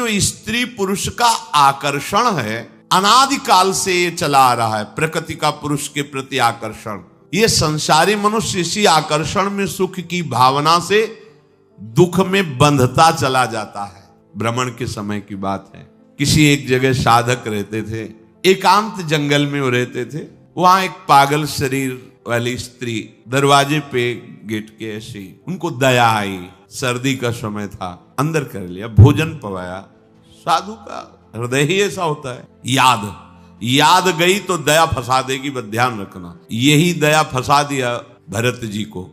जो स्त्री पुरुष का आकर्षण है, अनादिकाल से ये चला आ रहा है, प्रकृति का पुरुष के प्रति आकर्षण। ये संसारी मनुष्य इसी आकर्षण में सुख की भावना से दुख में बंधता चला जाता है। भ्रमण के समय की बात है, किसी एक जगह साधक रहते थे, एकांत जंगल में वो रहते थे। वहां एक पागल शरीर वाली स्त्री दरवाजे पे गेट के ऐसी, उनको दया आई, सर्दी का समय था, अंदर कर लिया, भोजन पवाया। साधु का हृदय ही ऐसा होता है, याद गई तो दया फंसा देगी, बस ध्यान रखना। यही दया फंसा दिया भरत जी को,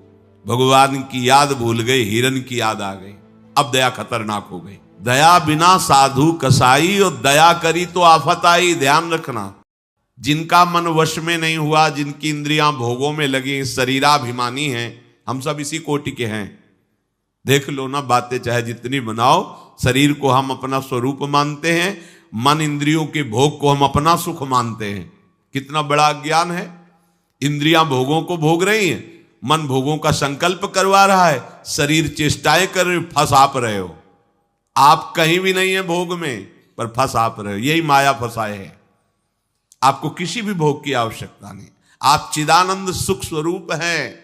भगवान की याद भूल गए, हिरण की याद आ गई, अब दया खतरनाक हो गई। दया बिना साधु कसाई, और दया करी तो आफत आई। ध्यान रखना, जिनका मन वश में नहीं हुआ, जिनकी इंद्रियां भोगों में लगी, शरीराभिमानी हैं, हम सब इसी कोटि के हैं। देख लो ना, बातें चाहे जितनी बनाओ, शरीर को हम अपना स्वरूप मानते हैं, मन इंद्रियों के भोग को हम अपना सुख मानते हैं। कितना बड़ा ज्ञान है। इंद्रियां भोगों को भोग रही हैं, मन भोगों का संकल्प करवा रहा है, शरीर चेष्टाएं कर रहे, फंस आप रहे हो। आप कहीं भी नहीं है भोग में, पर फंस आप रहे हो। यही माया फंसाए है। आपको किसी भी भोग की आवश्यकता नहीं, आप चिदानंद सुख स्वरूप हैं।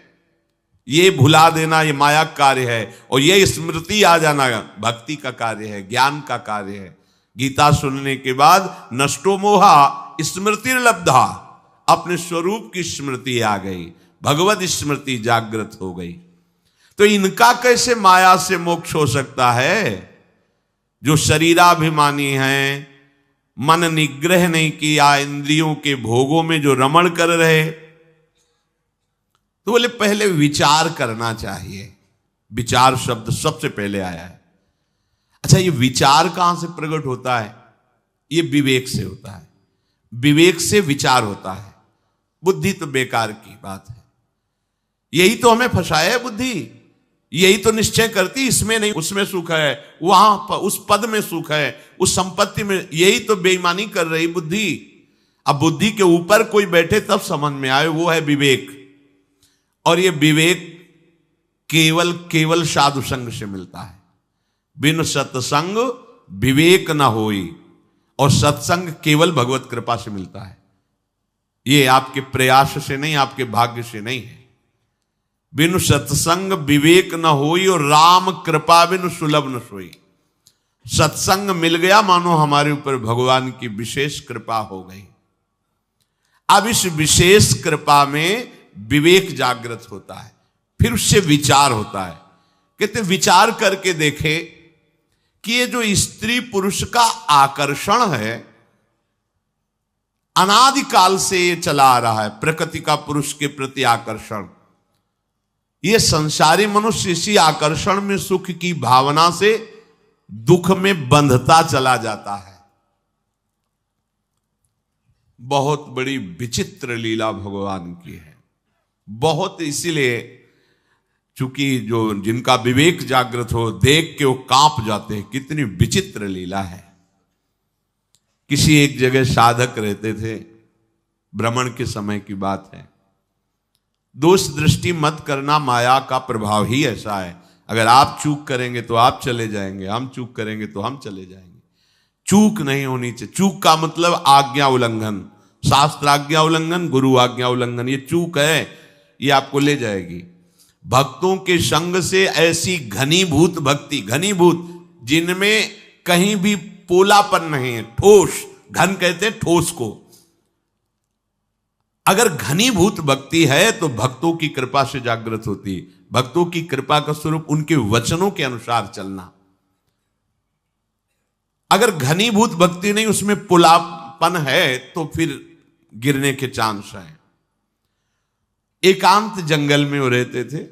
ये भुला देना ये माया कार्य है, और ये स्मृति आ जाना भक्ति का कार्य है, ज्ञान का कार्य है। गीता सुनने के बाद नष्टो मोहा स्मृति लब्धा, अपने स्वरूप की स्मृति आ गई, भगवत स्मृति जागृत हो गई। तो इनका कैसे माया से मोक्ष हो सकता है? जो शरीराभिमानी हैं, मन निग्रह नहीं किया, इंद्रियों के भोगों में जो रमण कर रहे, तो बोले पहले विचार करना चाहिए। विचार शब्द सबसे पहले आया है। अच्छा, ये विचार कहां से प्रकट होता है? ये विवेक से होता है। विवेक से विचार होता है। बुद्धि तो बेकार की बात है। यही तो हमें फंसाया है बुद्धि। यही तो निश्चय करती, इसमें नहीं उसमें सुख है, वहां पर उस पद में सुख है, उस संपत्ति में। यही तो बेईमानी कर रही बुद्धि। अब बुद्धि के ऊपर कोई बैठे तब समझ में आए, वो है विवेक। और ये विवेक केवल साधु संग से मिलता है। बिन सत्संग विवेक न होई, और सत्संग केवल भगवत कृपा से मिलता है। ये आपके प्रयास से नहीं, आपके भाग्य से नहीं है। बिन सत्संग विवेक न होई, और राम कृपा बिन सुलभ न सोई। सत्संग मिल गया, मानो हमारे ऊपर भगवान की विशेष कृपा हो गई। अब इस विशेष कृपा में विवेक जागृत होता है, फिर उससे विचार होता है। कहते विचार करके देखे कि ये जो स्त्री पुरुष का आकर्षण है, अनादिकाल से ये चला आ रहा है, प्रकृति का पुरुष के प्रति आकर्षण। ये संसारी मनुष्य इसी आकर्षण में सुख की भावना से दुख में बंधता चला जाता है। बहुत बड़ी विचित्र लीला भगवान की है। बहुत, इसीलिए चूंकि जो जिनका विवेक जागृत हो, देख के वो कांप जाते हैं। कितनी विचित्र लीला है। किसी एक जगह साधक रहते थे, भ्रमण के समय की बात है। दोष दृष्टि मत करना, माया का प्रभाव ही ऐसा है। अगर आप चूक करेंगे तो आप चले जाएंगे, हम चूक करेंगे तो हम चले जाएंगे। चूक नहीं होनी चाहिए। चूक का मतलब आज्ञा उल्लंघन, शास्त्र आज्ञा उल्लंघन, गुरु आज्ञा उल्लंघन। ये चूक है, ये आपको ले जाएगी। भक्तों के संग से ऐसी घनीभूत भक्ति, घनीभूत जिनमें कहीं भी पोलापन नहीं है, ठोस, घन कहते हैं ठोस को। अगर घनीभूत भक्ति है तो भक्तों की कृपा से जागृत होती है। भक्तों की कृपा का स्वरूप उनके वचनों के अनुसार चलना। अगर घनीभूत भक्ति नहीं, उसमें पुलापन है, तो फिर गिरने के चांस हैं। एकांत जंगल में वो रहते थे,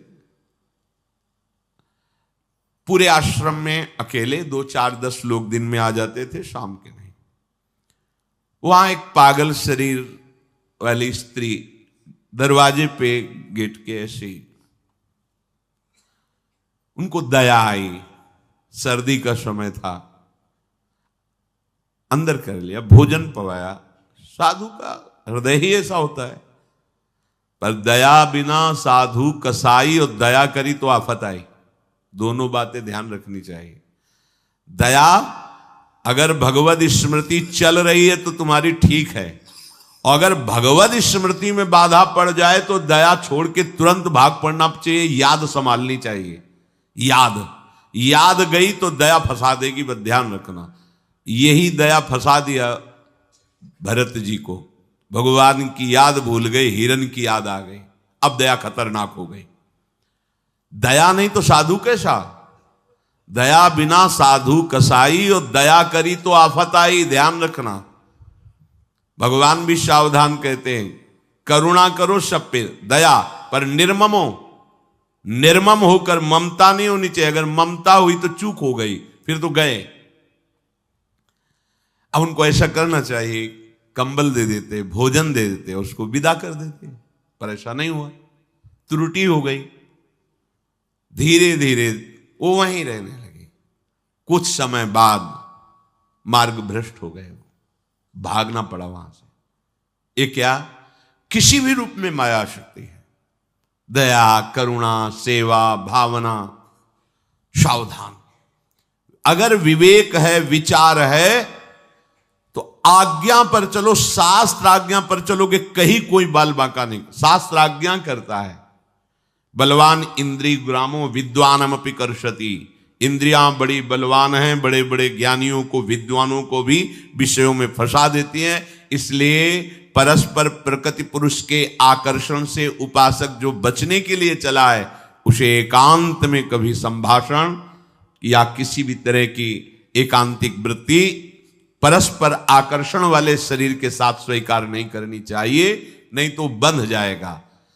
पूरे आश्रम में अकेले। 2, 4, 10 लोग दिन में आ जाते थे, शाम के नहीं। वहां एक पागल शरीर वाली स्त्री दरवाजे पे गेट के ऐसी, उनको दया आई, सर्दी का समय था, अंदर कर लिया, भोजन पवाया। साधु का हृदय ही ऐसा होता है। पर दया बिना साधु कसाई, और दया करी तो आफत आई। दोनों बातें ध्यान रखनी चाहिए। दया अगर भगवद स्मृति चल रही है तो तुम्हारी ठीक है, और अगर भगवद स्मृति में बाधा पड़ जाए तो दया छोड़ के तुरंत भाग पड़ना चाहिए, याद संभालनी चाहिए। याद गई तो दया फंसा देगी, बस ध्यान रखना। यही दया फंसा दिया भरत जी को, भगवान की याद भूल गए, हिरण की याद आ गई, अब दया खतरनाक हो गई। दया नहीं तो साधु कैसा, दया बिना साधु कसाई, और दया करी तो आफत आई, ध्यान रखना। भगवान भी सावधान कहते हैं, करुणा करो सब पे, दया पर निर्मम होकर, ममता नहीं होनी चाहिए। अगर ममता हुई तो चूक हो गई, फिर तो गए। अब उनको ऐसा करना चाहिए, कंबल दे देते, भोजन दे देते, उसको विदा कर देते, पर ऐसा नहीं हुआ, त्रुटि हो गई। धीरे धीरे वो वहीं रहने लगे। कुछ समय बाद मार्ग भ्रष्ट हो गए, भागना पड़ा वहां से। ये क्या, किसी भी रूप में माया शक्ति है। दया, करुणा, सेवा, भावना, सावधान। अगर विवेक है, विचार है, तो आज्ञा पर चलो, शास्त्र आज्ञा पर चलोगे, कहीं कोई बाल बांका नहीं। शास्त्र आज्ञा करता है, बलवान इंद्रिय ग्रामो विद्वानमपि कर्षति। इंद्रियां बड़ी बलवान हैं, बड़े बड़े ज्ञानियों को, विद्वानों को भी विषयों में फंसा देती हैं। इसलिए परस्पर प्रकृति पुरुष के आकर्षण से उपासक जो बचने के लिए चला है, उसे एकांत में कभी संभाषण या किसी भी तरह की एकांतिक वृत्ति परस्पर आकर्षण वाले शरीर के साथ स्वीकार नहीं करनी चाहिए, नहीं तो बंध जाएगा।